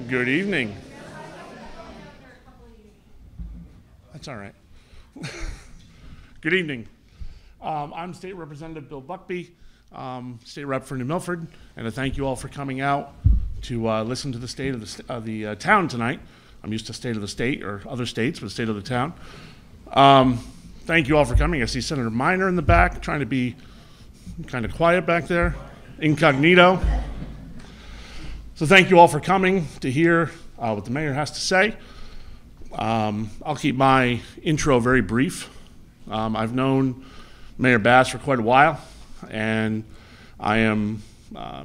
Good evening. That's all right. Good evening. I'm State Representative Bill Buckby, State Rep for New Milford, and I thank you all for coming out to listen to the state of the town tonight. I'm used to state of the state or other states, but state of the town. Thank you all for coming. I see Senator Minor in the back, trying to be kind of quiet back there, incognito. So thank you all for coming to hear what the mayor has to say. I'll keep my intro very brief. I've known Mayor Bass for quite a while, and I am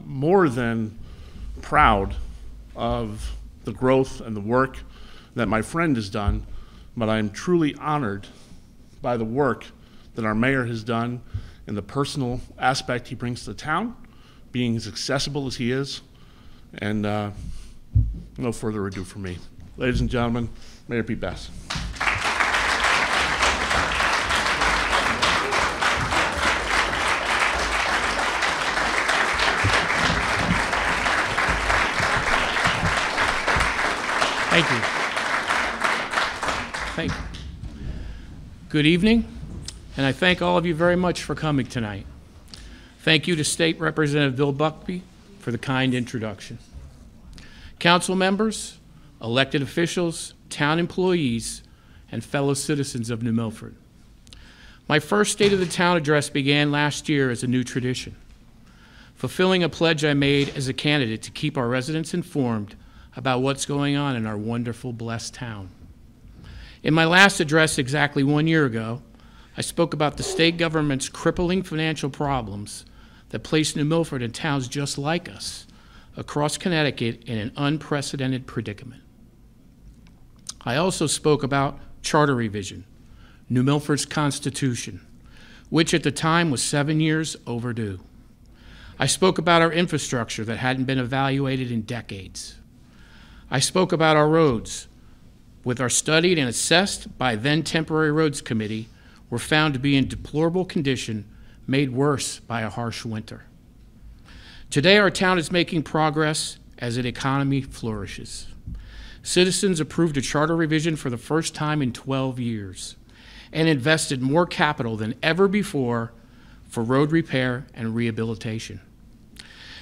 more than proud of the growth and the work that my friend has done, but I am truly honored by the work that our mayor has done and the personal aspect he brings to the town, being as accessible as he is. And no further ado from me. Ladies and gentlemen, Mayor Pete Bass. Thank you. Thank you. Good evening, and I thank all of you very much for coming tonight. Thank you to State Representative Bill Buckby for the kind introduction. Council members, elected officials, town employees, and fellow citizens of New Milford. My first State of the Town address began last year as a new tradition, fulfilling a pledge I made as a candidate to keep our residents informed about what's going on in our wonderful, blessed town. In my last address exactly 1 year ago, I spoke about the state government's crippling financial problems that place New Milford and towns just like us across Connecticut in an unprecedented predicament. I also spoke about charter revision, New Milford's Constitution, which at the time was 7 years overdue. I spoke about our infrastructure that hadn't been evaluated in decades. I spoke about our roads, which are studied and assessed by then Temporary Roads Committee, were found to be in deplorable condition, made worse by a harsh winter. Today, our town is making progress as its economy flourishes. Citizens approved a charter revision for the first time in 12 years and invested more capital than ever before for road repair and rehabilitation.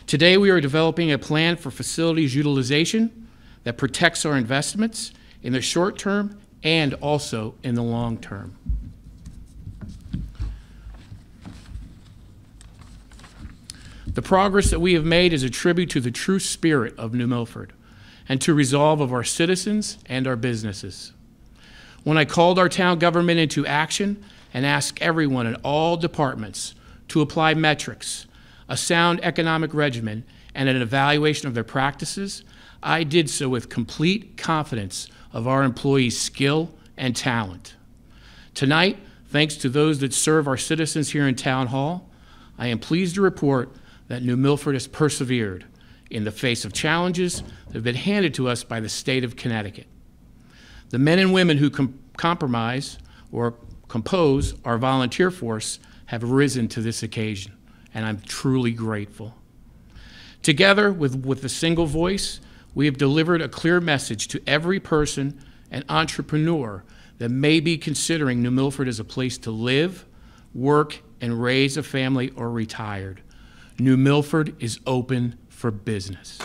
Today, we are developing a plan for facilities utilization that protects our investments in the short term and also in the long term. The progress that we have made is a tribute to the true spirit of New Milford and to resolve of our citizens and our businesses. When I called our town government into action and asked everyone in all departments to apply metrics, a sound economic regimen, and an evaluation of their practices, I did so with complete confidence of our employees' skill and talent. Tonight, thanks to those that serve our citizens here in Town Hall, I am pleased to report that New Milford has persevered in the face of challenges that have been handed to us by the state of Connecticut. The men and women who comprise or compose our volunteer force have risen to this occasion, and I'm truly grateful. Together with a single voice, we have delivered a clear message to every person and entrepreneur that may be considering New Milford as a place to live, work, and raise a family or retired. New Milford is open for business.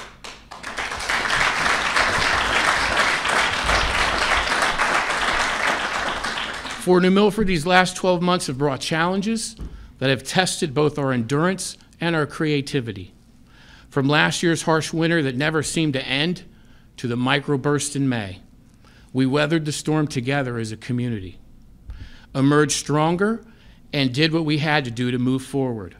For New Milford, these last 12 months have brought challenges that have tested both our endurance and our creativity. From last year's harsh winter that never seemed to end to the microburst in May, we weathered the storm together as a community, emerged stronger, and did what we had to do to move forward.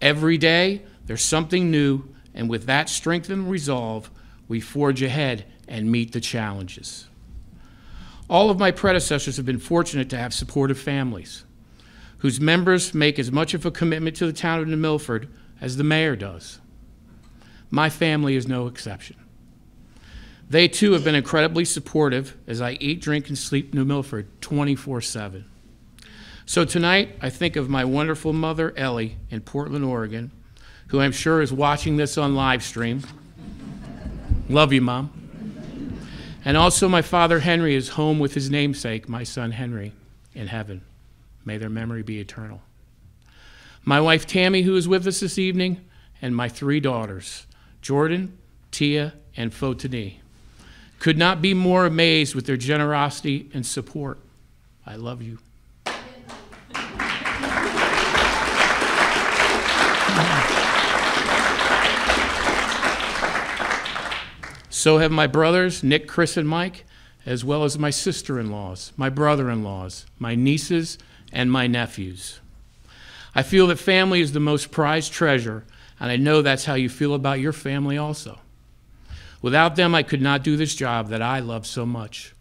Every day, there's something new, and with that strength and resolve, we forge ahead and meet the challenges. All of my predecessors have been fortunate to have supportive families, whose members make as much of a commitment to the town of New Milford as the mayor does. My family is no exception. They too have been incredibly supportive as I eat, drink, and sleep New Milford 24/7. So tonight, I think of my wonderful mother, Ellie, in Portland, Oregon, who I'm sure is watching this on live stream. Love you, Mom. And also my father Henry is home with his namesake, my son Henry, in heaven. May their memory be eternal. My wife Tammy, who is with us this evening, and my 3 daughters, Jordan, Tia, and Fotini, could not be more amazed with their generosity and support. I love you. So have my brothers, Nick, Chris, and Mike, as well as my sister-in-laws, my brother-in-laws, my nieces, and my nephews. I feel that family is the most prized treasure, and I know that's how you feel about your family also. Without them, I could not do this job that I love so much.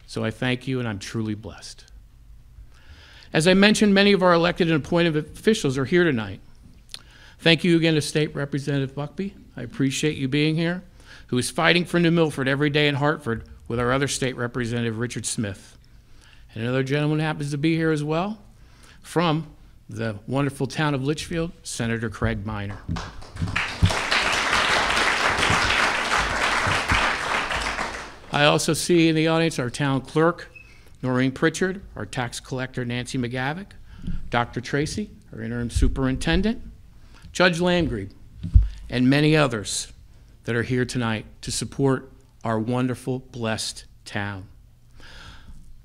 So I thank you, and I'm truly blessed. As I mentioned, many of our elected and appointed officials are here tonight. Thank you again to State Representative Buckby. I appreciate you being here, who is fighting for New Milford every day in Hartford with our other state representative, Richard Smith. And another gentleman happens to be here as well, from the wonderful town of Litchfield, Senator Craig Minor. I also see in the audience our town clerk, Noreen Pritchard, our tax collector, Nancy McGavick, Dr. Tracy, our interim superintendent, Judge Landgrebe, and many others that are here tonight to support our wonderful, blessed town.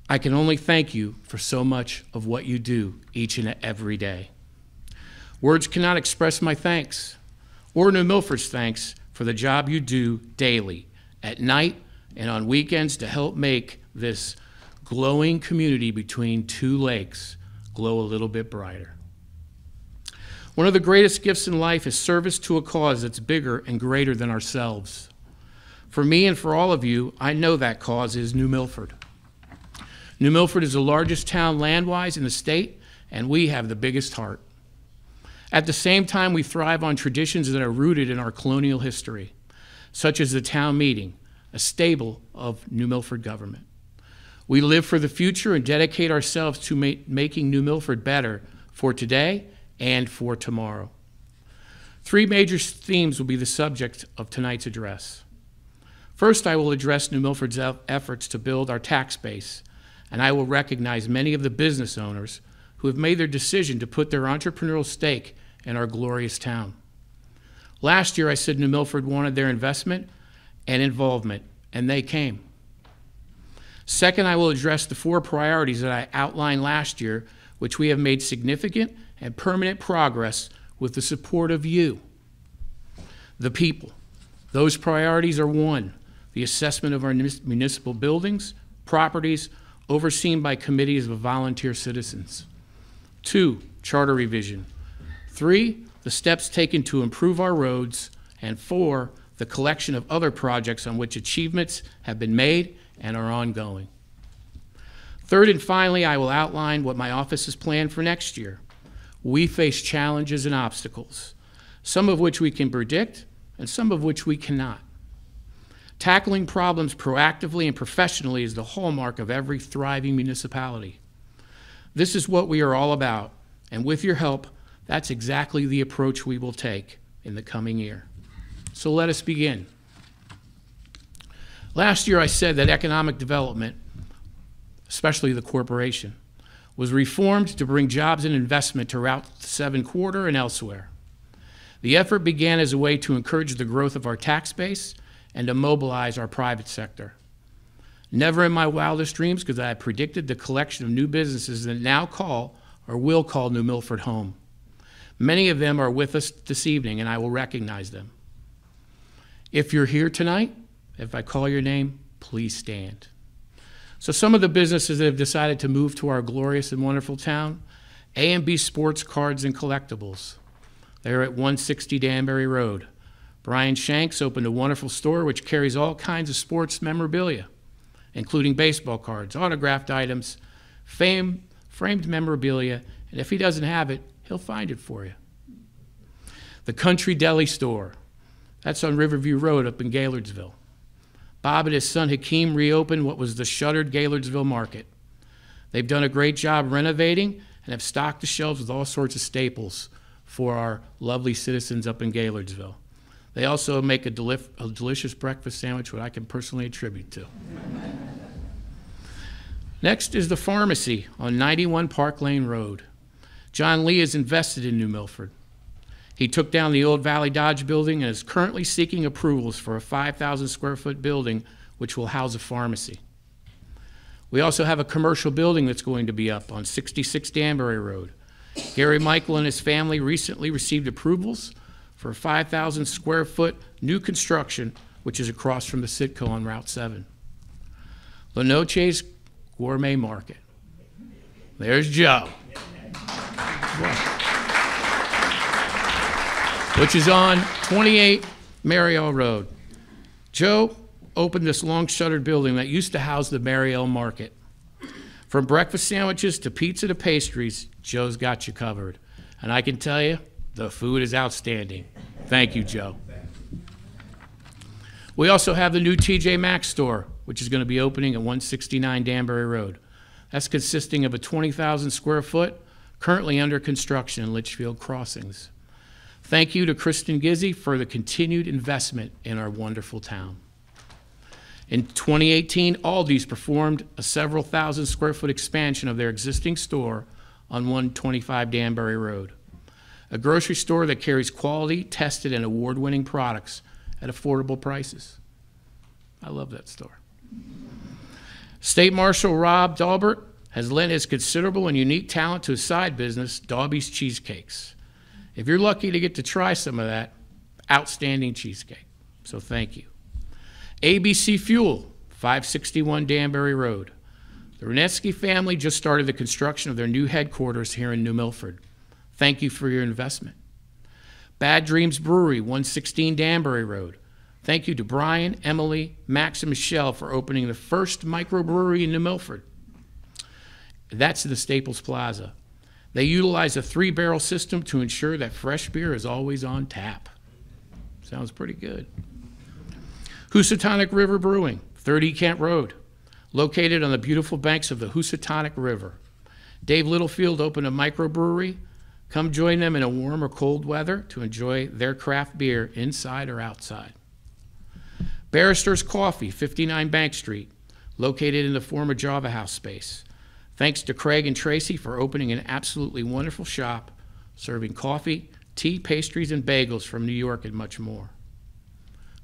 I can only thank you for so much of what you do each and every day. Words cannot express my thanks or New Milford's thanks for the job you do daily, at night, and on weekends to help make this glowing community between 2 lakes glow a little bit brighter. One of the greatest gifts in life is service to a cause that's bigger and greater than ourselves. For me and for all of you, I know that cause is New Milford. New Milford is the largest town land-wise in the state, and we have the biggest heart. At the same time, we thrive on traditions that are rooted in our colonial history, such as the town meeting, a staple of New Milford government. We live for the future and dedicate ourselves to making New Milford better for today and for tomorrow. 3 major themes will be the subject of tonight's address. First, I will address New Milford's efforts to build our tax base, and I will recognize many of the business owners who have made their decision to put their entrepreneurial stake in our glorious town. Last year, I said New Milford wanted their investment and involvement, and they came. Second, I will address the 4 priorities that I outlined last year, which we have made significant and permanent progress with the support of you, the people. Those priorities are: 1, the assessment of our municipal buildings, properties, overseen by committees of volunteer citizens. 2, charter revision. 3, the steps taken to improve our roads. And 4, the collection of other projects on which achievements have been made and are ongoing. Third and finally, I will outline what my office has planned for next year. We face challenges and obstacles, some of which we can predict and some of which we cannot. Tackling problems proactively and professionally is the hallmark of every thriving municipality. This is what we are all about, and with your help, that's exactly the approach we will take in the coming year. So let us begin. Last year I said that economic development, especially the corporation, was reformed to bring jobs and investment to Route 7 corridor and elsewhere. The effort began as a way to encourage the growth of our tax base and to mobilize our private sector. Never in my wildest dreams could I have predicted the collection of new businesses that now call or will call New Milford home. Many of them are with us this evening, and I will recognize them. If you're here tonight, if I call your name, please stand. So some of the businesses that have decided to move to our glorious and wonderful town: A&B Sports Cards and Collectibles. They're at 160 Danbury Road. Brian Shanks opened a wonderful store which carries all kinds of sports memorabilia, including baseball cards, autographed items, framed memorabilia, and if he doesn't have it, he'll find it for you. The Country Deli Store, that's on Riverview Road up in Gaylordsville. Bob and his son Hakeem reopened what was the shuttered Gaylordsville Market. They've done a great job renovating and have stocked the shelves with all sorts of staples for our lovely citizens up in Gaylordsville. They also make a delicious breakfast sandwich, which I can personally attribute to. Next is the pharmacy on 91 Park Lane Road. John Lee is invested in New Milford. He took down the old Valley Dodge building and is currently seeking approvals for a 5,000 square foot building which will house a pharmacy. We also have a commercial building that's going to be up on 66 Danbury Road. Gary Michael and his family recently received approvals for a 5,000 square foot new construction, which is across from the Citco on Route 7. La Noche's Gourmet Market. There's Joe. Which is on 28 Mariel Road. Joe opened this long shuttered building that used to house the Mariel Market. From breakfast sandwiches to pizza to pastries, Joe's got you covered. And I can tell you, the food is outstanding. Thank you, Joe. We also have the new TJ Maxx store, which is going to be opening at 169 Danbury Road. That's consisting of a 20,000 square foot, currently under construction in Litchfield Crossings. Thank you to Kristen Gizzi for the continued investment in our wonderful town. In 2018, Aldi's performed a several thousand square foot expansion of their existing store on 125 Danbury Road. A grocery store that carries quality, tested, and award-winning products at affordable prices. I love that store. State Marshal Rob Dalbert has lent his considerable and unique talent to his side business, Dalby's Cheesecakes. If you're lucky to get to try some of that, outstanding cheesecake. So thank you. ABC Fuel, 561 Danbury Road. The Renetsky family just started the construction of their new headquarters here in New Milford. Thank you for your investment. Bad Dreams Brewery, 116 Danbury Road. Thank you to Brian, Emily, Max, and Michelle for opening the first microbrewery in New Milford. That's in the Staples Plaza. They utilize a 3-barrel system to ensure that fresh beer is always on tap. Sounds pretty good. Housatonic River Brewing, 30 Kent Road, located on the beautiful banks of the Housatonic River. Dave Littlefield opened a microbrewery. Come join them in a warm or cold weather to enjoy their craft beer inside or outside. Barrister's Coffee, 59 Bank Street, located in the former Java House space. Thanks to Craig and Tracy for opening an absolutely wonderful shop, serving coffee, tea, pastries, and bagels from New York and much more.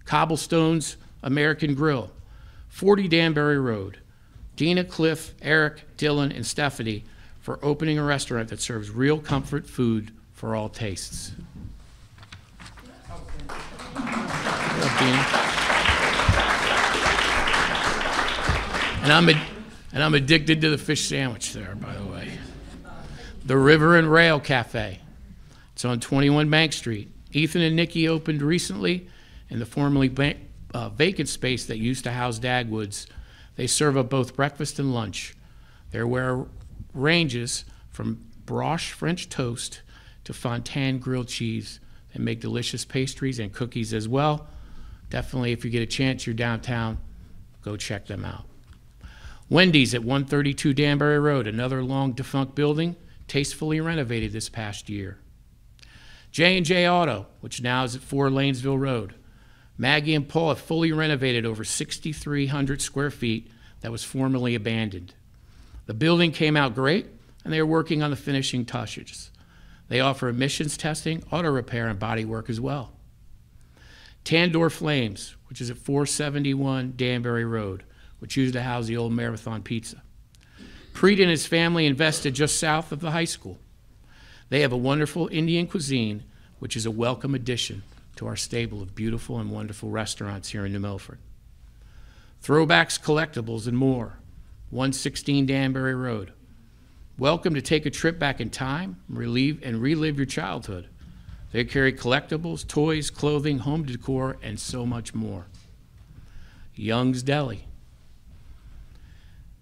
Cobblestone's American Grill, 40 Danbury Road. Dina, Cliff, Eric, Dylan, and Stephanie for opening a restaurant that serves real comfort food for all tastes. Good job, Dina. And I'm addicted to the fish sandwich there, by the way. The River and Rail Cafe. It's on 21 Bank Street. Ethan and Nikki opened recently in the formerly vacant space that used to house Dagwoods. They serve up both breakfast and lunch. Their ware ranges from broche French toast to Fontaine grilled cheese. They make delicious pastries and cookies as well. Definitely, if you get a chance, you're downtown, go check them out. Wendy's at 132 Danbury Road, another long defunct building, tastefully renovated this past year. J&J Auto, which now is at 4 Lanesville Road. Maggie and Paul have fully renovated over 6,300 square feet that was formerly abandoned. The building came out great, and they are working on the finishing touches. They offer emissions testing, auto repair, and body work as well. Tandor Flames, which is at 471 Danbury Road, which used to house the old Marathon Pizza. Preet and his family invested just south of the high school. They have a wonderful Indian cuisine, which is a welcome addition to our stable of beautiful and wonderful restaurants here in New Milford. Throwbacks, Collectibles, and more, 116 Danbury Road. Welcome to take a trip back in time and relive your childhood. They carry collectibles, toys, clothing, home decor, and so much more. Young's Deli.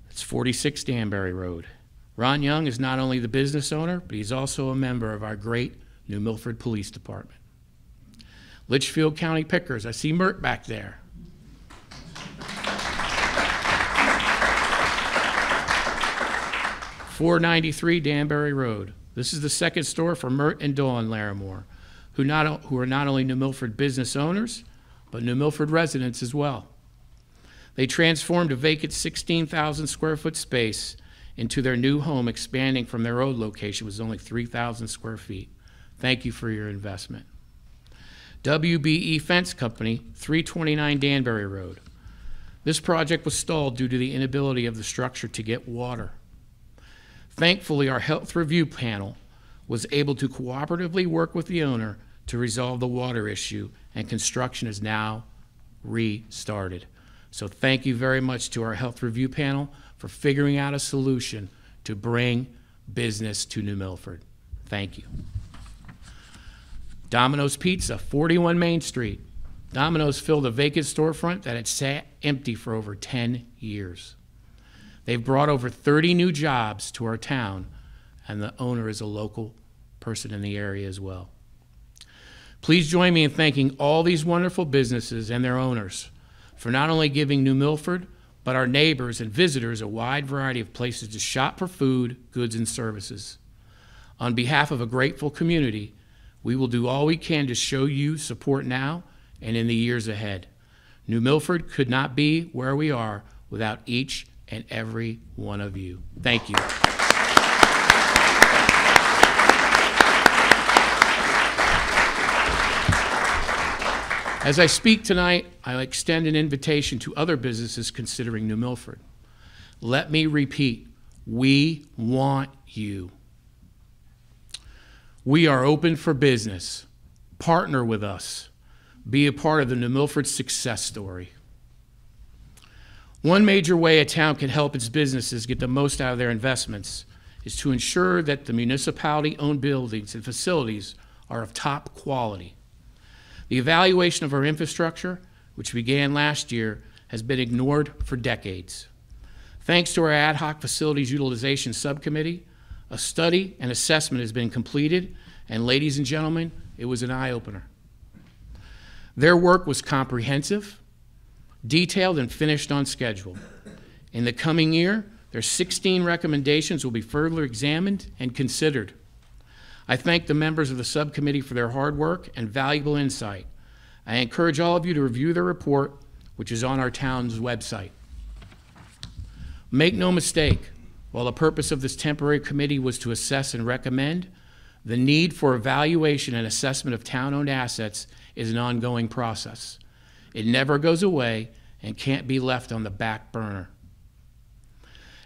It's 46 Danbury Road. Ron Young is not only the business owner, but he's also a member of our great New Milford Police Department. Litchfield County Pickers, I see Mert back there. .493 Danbury Road. This is the second store for Mert and Dawn Larimore, who are not only New Milford business owners, but New Milford residents as well. They transformed a vacant 16,000 square foot space into their new home, expanding from their old location, which was only 3,000 square feet. Thank you for your investment. WBE Fence Company, 329 Danbury Road. This project was stalled due to the inability of the structure to get water. Thankfully, our health review panel was able to cooperatively work with the owner to resolve the water issue, and construction is now restarted. So thank you very much to our health review panel for figuring out a solution to bring business to New Milford. Thank you. Domino's Pizza, 41 Main Street. Domino's filled a vacant storefront that had sat empty for over 10 years. They've brought over 30 new jobs to our town, and the owner is a local person in the area as well. Please join me in thanking all these wonderful businesses and their owners for not only giving New Milford, but our neighbors and visitors a wide variety of places to shop for food, goods, and services. On behalf of a grateful community, we will do all we can to show you support now and in the years ahead. New Milford could not be where we are without each and every one of you. Thank you. As I speak tonight, I extend an invitation to other businesses considering New Milford. Let me repeat, we want you. We are open for business. Partner with us. Be a part of the New Milford success story. One major way a town can help its businesses get the most out of their investments is to ensure that the municipality-owned buildings and facilities are of top quality. The evaluation of our infrastructure, which began last year, has been ignored for decades. Thanks to our ad hoc facilities utilization subcommittee, a study and assessment has been completed, and ladies and gentlemen, it was an eye-opener. Their work was comprehensive, detailed, and finished on schedule. In the coming year, their 16 recommendations will be further examined and considered. I thank the members of the subcommittee for their hard work and valuable insight. I encourage all of you to review the report, which is on our town's website. Make no mistake, while the purpose of this temporary committee was to assess and recommend, the need for evaluation and assessment of town-owned assets is an ongoing process. It never goes away and can't be left on the back burner.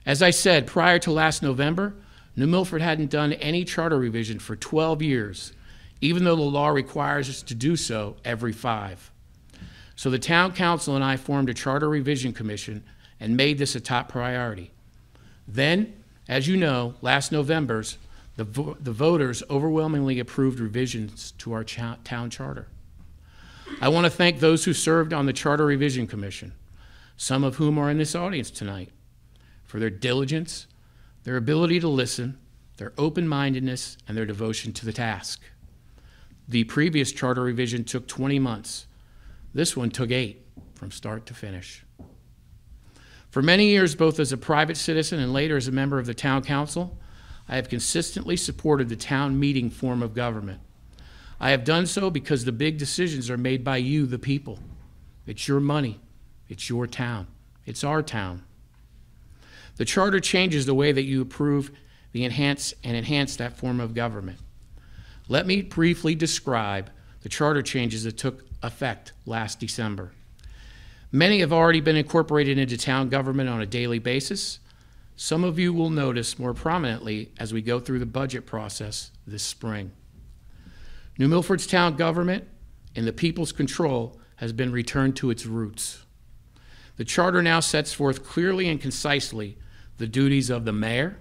As I said, prior to last November, New Milford hadn't done any charter revision for 12 years, even though the law requires us to do so every 5. So the town council and I formed a charter revision commission and made this a top priority. Then, as you know, last November, the voters overwhelmingly approved revisions to our town charter. I want to thank those who served on the Charter Revision Commission, some of whom are in this audience tonight, for their diligence, their ability to listen, their open-mindedness, and their devotion to the task. The previous charter revision took 20 months. This one took 8 from start to finish. For many years, both as a private citizen and later as a member of the town council, I have consistently supported the town meeting form of government. I have done so because the big decisions are made by you, the people. It's your money. It's your town. It's our town. The charter changes the way that you approve the enhance that form of government. Let me briefly describe the charter changes that took effect last December. Many have already been incorporated into town government on a daily basis. Some of you will notice more prominently as we go through the budget process this spring. New Milford's town government, in the people's control, has been returned to its roots. The charter now sets forth clearly and concisely the duties of the mayor,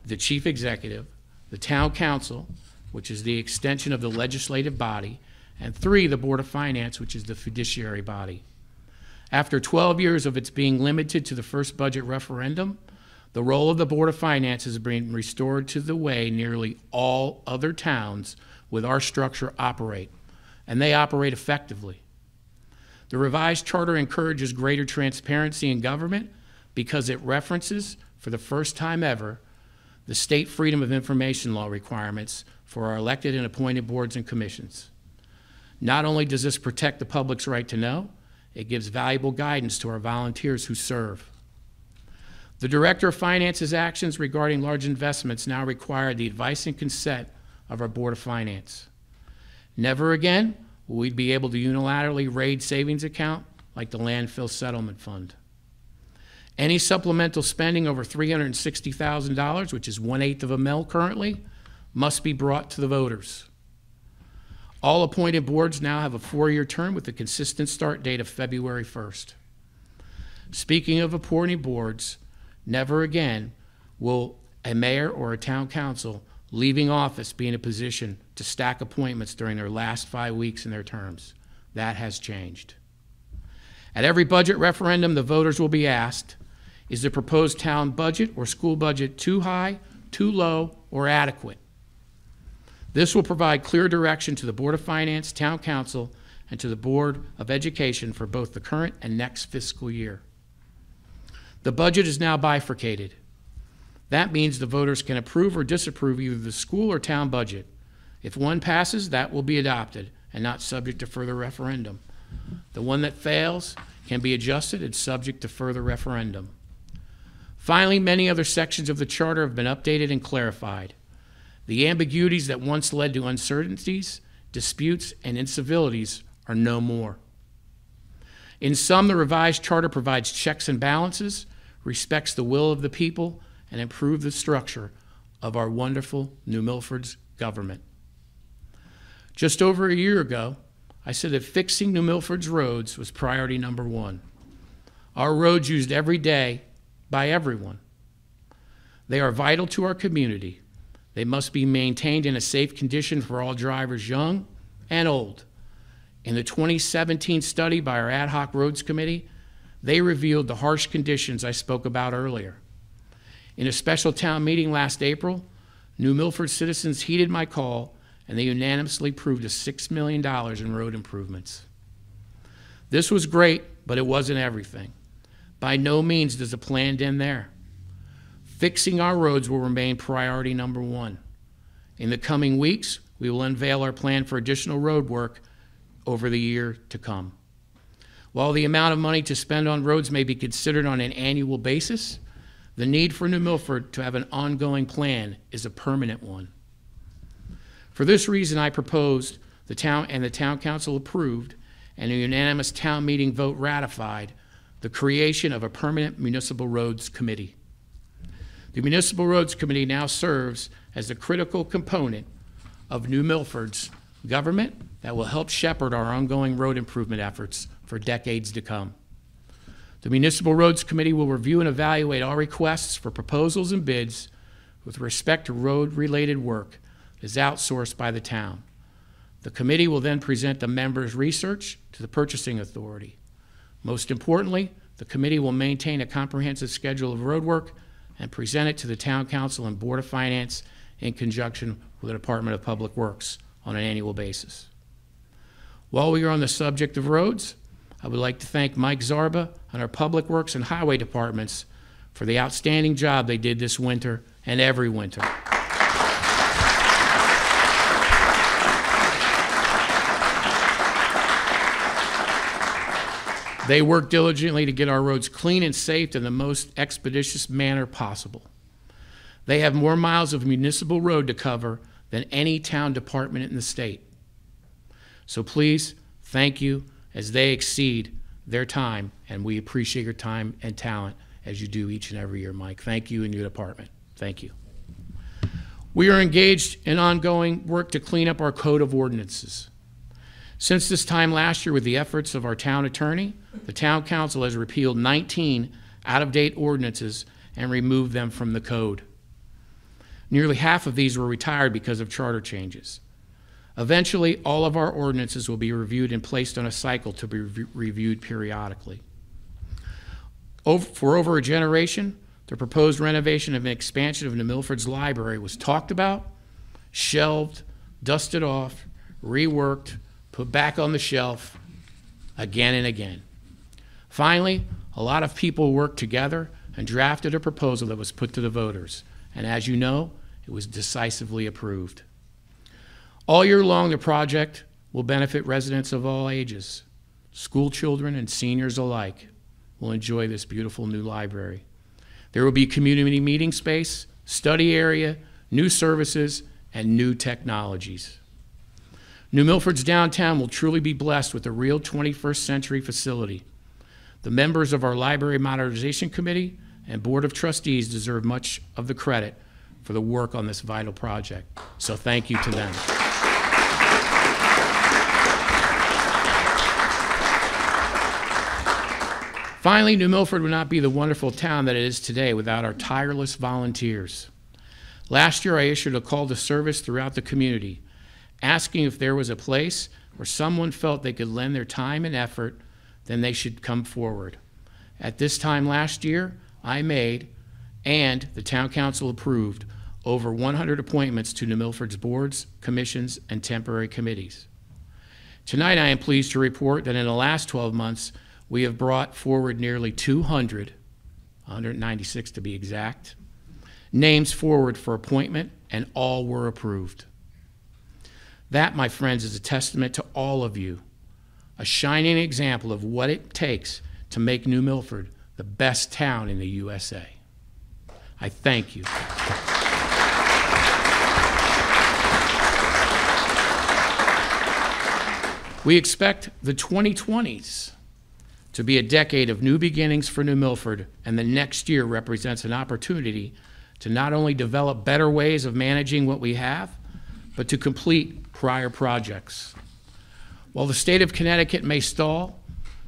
the chief executive, the town council, which is the extension of the legislative body, and 3, the Board of Finance, which is the fiduciary body. After 12 years of its being limited to the first budget referendum, the role of the Board of Finance has been restored to the way nearly all other towns with our structure operate, and they operate effectively. The revised charter encourages greater transparency in government because it references, for the first time ever, the state freedom of information law requirements for our elected and appointed boards and commissions. Not only does this protect the public's right to know, it gives valuable guidance to our volunteers who serve. The Director of Finance's actions regarding large investments now require the advice and consent of our Board of Finance. Never again will we be able to unilaterally raid savings account like the landfill settlement fund. Any supplemental spending over $360,000, which is 1/8 of a mil currently, must be brought to the voters. All appointed boards now have a 4-year term with a consistent start date of February 1st. Speaking of appointed boards, never again will a mayor or a town council leaving office be in a position to stack appointments during their last 5 weeks in their terms. That has changed. At every budget referendum, the voters will be asked, is the proposed town budget or school budget too high, too low, or adequate? This will provide clear direction to the Board of Finance, Town Council, and to the Board of Education for both the current and next fiscal year. The budget is now bifurcated. That means the voters can approve or disapprove either the school or town budget. If one passes, that will be adopted and not subject to further referendum. The one that fails can be adjusted and subject to further referendum. Finally, many other sections of the charter have been updated and clarified. The ambiguities that once led to uncertainties, disputes, and incivilities are no more. In sum, the revised charter provides checks and balances, respects the will of the people, and improves the structure of our wonderful New Milford's government. Just over a year ago, I said that fixing New Milford's roads was priority number 1. Our roads used every day by everyone. They are vital to our community. They must be maintained in a safe condition for all drivers, young and old. In the 2017 study by our Ad Hoc Roads Committee, they revealed the harsh conditions I spoke about earlier. In a special town meeting last April, New Milford citizens heeded my call, and they unanimously approved $6 million in road improvements. This was great, but it wasn't everything. By no means does the plan end there. Fixing our roads will remain priority number 1. In the coming weeks, we will unveil our plan for additional road work over the year to come. While the amount of money to spend on roads may be considered on an annual basis, the need for New Milford to have an ongoing plan is a permanent one. For this reason, I proposed the town council approved and a unanimous town meeting vote ratified the creation of a permanent municipal roads committee. The Municipal Roads Committee now serves as the critical component of New Milford's government that will help shepherd our ongoing road improvement efforts for decades to come. The Municipal Roads Committee will review and evaluate all requests for proposals and bids with respect to road-related work that is outsourced by the town. The committee will then present the members' research to the purchasing authority. Most importantly, the committee will maintain a comprehensive schedule of road work and present it to the Town Council and Board of Finance in conjunction with the Department of Public Works on an annual basis. While we are on the subject of roads, I would like to thank Mike Zarba and our Public Works and Highway departments for the outstanding job they did this winter and every winter. They work diligently to get our roads clean and safe in the most expeditious manner possible. They have more miles of municipal road to cover than any town department in the state. So please, thank you as they exceed their time, and we appreciate your time and talent as you do each and every year, Mike. Thank you and your department. Thank you. We are engaged in ongoing work to clean up our code of ordinances. Since this time last year, with the efforts of our town attorney, the town council has repealed 19 out-of-date ordinances and removed them from the code. Nearly half of these were retired because of charter changes. Eventually, all of our ordinances will be reviewed and placed on a cycle to be reviewed periodically. For over a generation, the proposed renovation and expansion of New Milford's library was talked about, shelved, dusted off, reworked, put back on the shelf again and again. Finally, a lot of people worked together and drafted a proposal that was put to the voters, and as you know, it was decisively approved. All year long, the project will benefit residents of all ages. School children and seniors alike will enjoy this beautiful new library. There will be community meeting space, study area, new services, and new technologies. New Milford's downtown will truly be blessed with a real 21st century facility. The members of our Library Modernization Committee and Board of Trustees deserve much of the credit for the work on this vital project, so thank you to them. Finally, New Milford would not be the wonderful town that it is today without our tireless volunteers. Last year, I issued a call to service throughout the community, asking if there was a place where someone felt they could lend their time and effort, then they should come forward. At this time last year, I made, and the Town Council approved, over 100 appointments to New Milford's boards, commissions, and temporary committees. Tonight, I am pleased to report that in the last 12 months, we have brought forward nearly 200, 196 to be exact, names forward for appointment, and all were approved. That, my friends, is a testament to all of you, a shining example of what it takes to make New Milford the best town in the USA. I thank you. We expect the 2020s to be a decade of new beginnings for New Milford, and the next year represents an opportunity to not only develop better ways of managing what we have, but to complete prior projects. While the state of Connecticut may stall,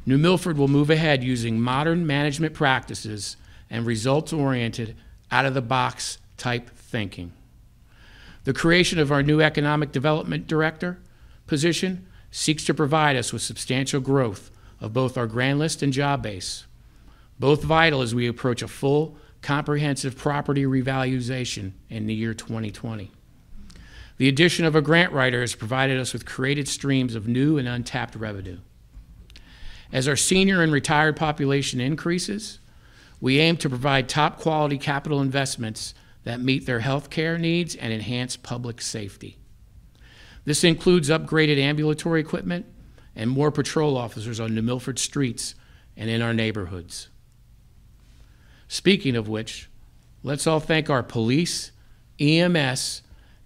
New Milford will move ahead using modern management practices and results-oriented, out-of-the-box type thinking. The creation of our new Economic Development Director position seeks to provide us with substantial growth of both our grand list and job base, both vital as we approach a full, comprehensive property revaluation in the year 2020. The addition of a grant writer has provided us with created streams of new and untapped revenue. As our senior and retired population increases, we aim to provide top quality capital investments that meet their health care needs and enhance public safety. This includes upgraded ambulatory equipment and more patrol officers on New Milford streets and in our neighborhoods. Speaking of which, let's all thank our police, EMS,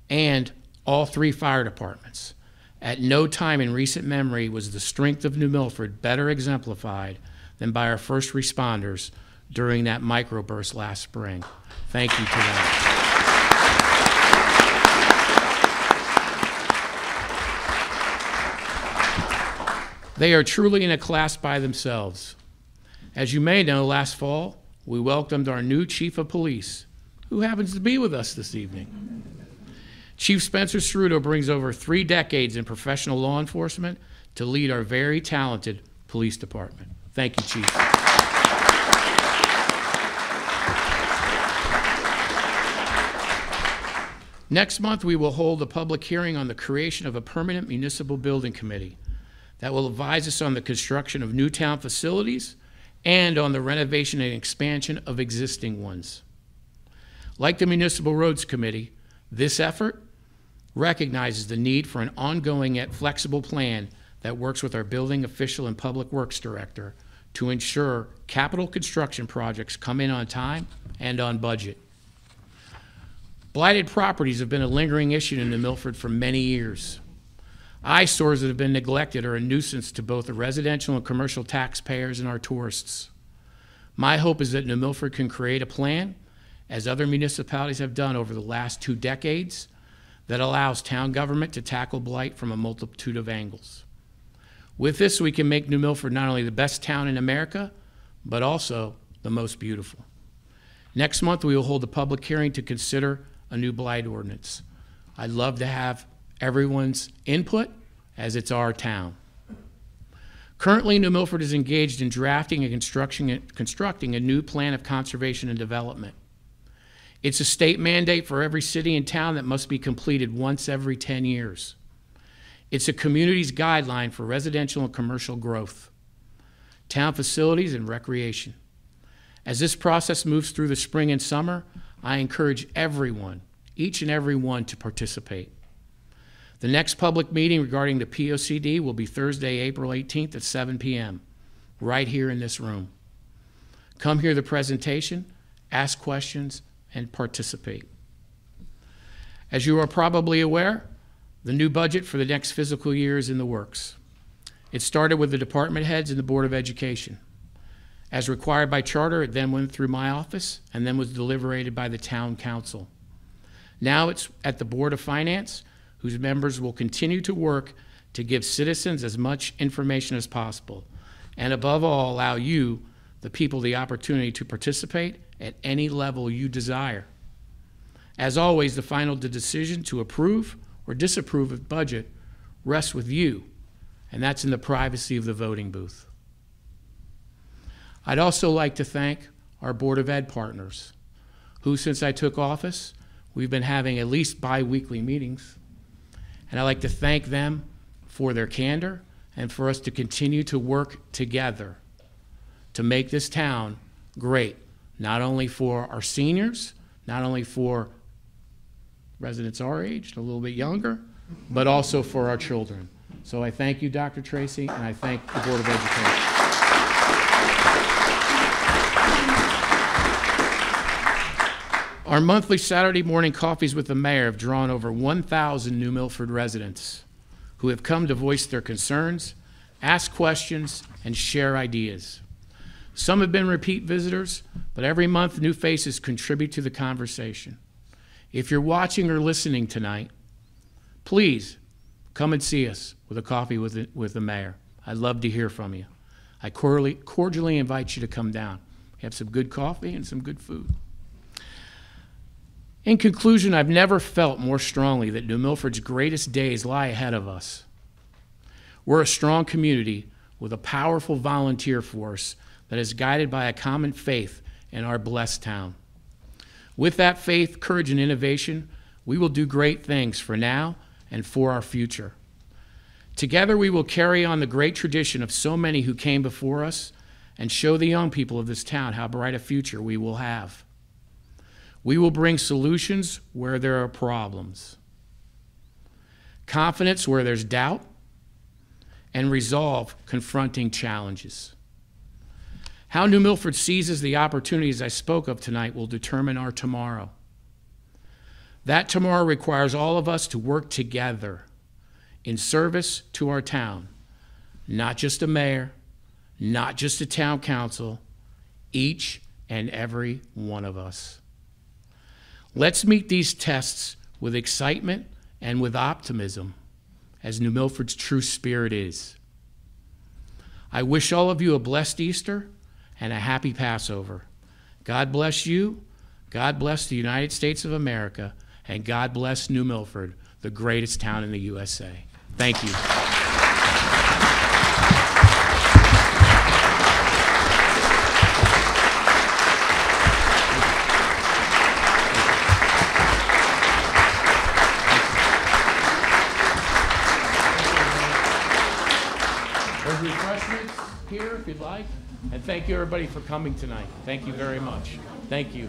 and all 3 fire departments. At no time in recent memory was the strength of New Milford better exemplified than by our first responders during that microburst last spring. Thank you to them. They are truly in a class by themselves. As you may know, last fall, we welcomed our new Chief of Police, who happens to be with us this evening. Chief Spencer Ceruto brings over 3 decades in professional law enforcement to lead our very talented police department. Thank you, Chief. Next month, we will hold a public hearing on the creation of a permanent municipal building committee that will advise us on the construction of new town facilities and on the renovation and expansion of existing ones. Like the Municipal Roads Committee, this effort recognizes the need for an ongoing yet flexible plan that works with our building official and public works director to ensure capital construction projects come in on time and on budget. Blighted properties have been a lingering issue in New Milford for many years. Eyesores that have been neglected are a nuisance to both the residential and commercial taxpayers and our tourists. My hope is that New Milford can create a plan, as other municipalities have done over the last 2 decades, that allows town government to tackle blight from a multitude of angles. With this, we can make New Milford not only the best town in America, but also the most beautiful. Next month, we will hold a public hearing to consider a new blight ordinance. I'd love to have everyone's input, as it's our town. Currently, New Milford is engaged in drafting and constructing a new plan of conservation and development. It's a state mandate for every city and town that must be completed once every 10 years. It's a community's guideline for residential and commercial growth, town facilities, and recreation. As this process moves through the spring and summer, I encourage everyone, each and every one, to participate. The next public meeting regarding the POCD will be Thursday, April 18th at 7 p.m., right here in this room. Come hear the presentation, ask questions, and participate. As you are probably aware, the new budget for the next fiscal year is in the works. It started with the department heads and the Board of Education. As required by charter, it then went through my office and then was deliberated by the town council. Now it's at the Board of Finance, whose members will continue to work to give citizens as much information as possible, and above all, allow you, the people, the opportunity to participate at any level you desire. As always, the final decision to approve or disapprove of budget rests with you, and that's in the privacy of the voting booth. I'd also like to thank our Board of Ed partners, who, since I took office, we've been having at least bi-weekly meetings, and I'd like to thank them for their candor and for us to continue to work together to make this town great, not only for our seniors, not only for residents our age, a little bit younger, but also for our children. So I thank you, Dr. Tracy, and I thank the Board of Education. Our monthly Saturday morning coffees with the mayor have drawn over 1,000 New Milford residents who have come to voice their concerns, ask questions, and share ideas. Some have been repeat visitors, but every month new faces contribute to the conversation. If you're watching or listening tonight, please come and see us with a coffee with the mayor. I'd love to hear from you. I cordially invite you to come down. We have some good coffee and some good food. In conclusion, I've never felt more strongly that New Milford's greatest days lie ahead of us. We're a strong community with a powerful volunteer force that is guided by a common faith in our blessed town. With that faith, courage, and innovation, we will do great things for now and for our future. Together, we will carry on the great tradition of so many who came before us and show the young people of this town how bright a future we will have. We will bring solutions where there are problems, confidence where there's doubt, and resolve confronting challenges. How New Milford seizes the opportunities I spoke of tonight will determine our tomorrow. That tomorrow requires all of us to work together in service to our town, not just a mayor, not just a town council, each and every one of us. Let's meet these tests with excitement and with optimism, as New Milford's true spirit is. I wish all of you a blessed Easter and a happy Passover. God bless you, God bless the United States of America, and God bless New Milford, the greatest town in the USA. Thank you. There's refreshments here if you'd like. And thank you, everybody, for coming tonight. Thank you very much. Thank you.